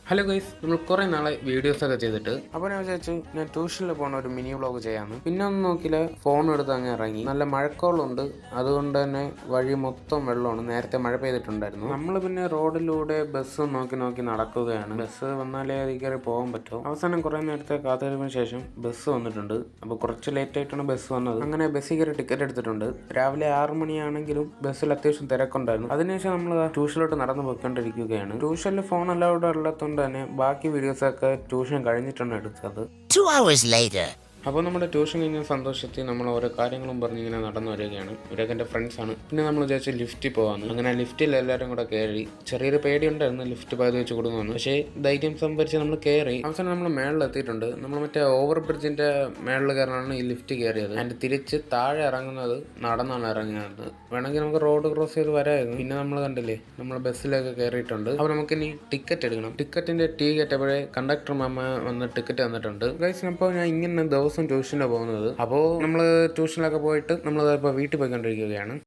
Hello guys, നമ്മൾ കുറേ നാളെ വീഡിയോസൊക്കെ ചെയ്തിട്ട് അപ്പോൾ ഞാൻ വിചാരിച്ചു ഞാൻ ട്യൂഷനിൽ പോകുന്ന ഒരു മിനി വ്ളോഗ് ചെയ്യാമെന്ന്. പിന്നെ ഒന്നും നോക്കില്ല, ഫോൺ എടുത്ത് അങ്ങ് ഇറങ്ങി. നല്ല മഴക്കോളുണ്ട്, അതുകൊണ്ട് തന്നെ വഴി മൊത്തം വെള്ളമാണ്. നേരത്തെ മഴ പെയ്തിട്ടുണ്ടായിരുന്നു. നമ്മൾ പിന്നെ റോഡിലൂടെ ബസ് നോക്കി നോക്കി നടക്കുകയാണ്. ബസ് വന്നാലേ അത് കയറി പോകാൻ പറ്റും. അവസാനം കുറേ നേരത്തെ കാത്തിരിപ്പിന് ശേഷം ബസ് വന്നിട്ടുണ്ട്. അപ്പോൾ കുറച്ച് ലേറ്റ് ആയിട്ടാണ് ബസ് വന്നത്. അങ്ങനെ ബസ്സിൽ കയറി ടിക്കറ്റ് എടുത്തിട്ടുണ്ട്. രാവിലെ 6 മണിയാണെങ്കിലും ബസ്സിൽ അത്യാവശ്യം തിരക്കുണ്ടായിരുന്നു. അതിനുശേഷം നമ്മൾ ട്യൂഷനിലോട്ട് നടന്നു പോയിക്കൊണ്ടിരിക്കുകയാണ്. ട്യൂഷനിൽ ഫോൺ അലൗഡ് ഉള്ളതുകൊണ്ട് തന്നെ ബാക്കി വീഡിയോസൊക്കെ ട്യൂഷൻ കഴിഞ്ഞിട്ടാണ് എടുത്തത്. 2 hours later. അപ്പോൾ നമ്മുടെ ട്യൂഷൻ കഴിഞ്ഞ സന്തോഷത്തിൽ നമ്മൾ ഓരോ കാര്യങ്ങളും പറഞ്ഞ് ഇങ്ങനെ നടന്നു വരികയാണ്. ഇവരൊക്കെ എൻ്റെ ഫ്രണ്ട്സാണ്. പിന്നെ നമ്മൾ വിചാരിച്ചു ലിഫ്റ്റിൽ പോകാമെന്ന്. അങ്ങനെ ലിഫ്റ്റിൽ എല്ലാവരും കൂടെ കയറി. ചെറിയൊരു പേടിയുണ്ടായിരുന്നു ലിഫ്റ്റ് പകുതി വെച്ച് കൊടുക്കുമെന്ന്. പക്ഷേ ധൈര്യം സംഭരിച്ച് നമ്മൾ കയറി. അവസാനം നമ്മൾ മേളിലെത്തിയിട്ടുണ്ട്. നമ്മൾ മറ്റേ ഓവർ ബ്രിഡ്ജിൻ്റെ മേളിൽ കയറാനാണ് ഈ ലിഫ്റ്റ് കയറിയത്. അതിൻ്റെ തിരിച്ച് താഴെ ഇറങ്ങുന്നത് നടന്നാണ് ഇറങ്ങുന്നത്. വേണമെങ്കിൽ നമുക്ക് റോഡ് ക്രോസ് ചെയ്ത് വരാമായിരുന്നു. പിന്നെ നമ്മൾ കണ്ടില്ലേ, നമ്മൾ ബസ്സിലൊക്കെ കയറിയിട്ടുണ്ട്. അപ്പോൾ നമുക്കിനി ടിക്കറ്റ് എടുക്കണം. ടിക്കറ്റിൻ്റെ ടീ കേട്ടപ്പോഴേ കണ്ടക്ടർ മാമ വന്ന് ടിക്കറ്റ് തന്നിട്ടുണ്ട്. ഗൈസ്, അപ്പോൾ ഞാൻ ഇങ്ങനെ ദിവസം ട്യൂഷനാണ് പോകുന്നത്. അപ്പോൾ നമ്മൾ ട്യൂഷനിലൊക്കെ പോയിട്ട് നമ്മൾ ഇപ്പോൾ വീട്ടിൽ പോയിക്കൊണ്ടിരിക്കുകയാണ്.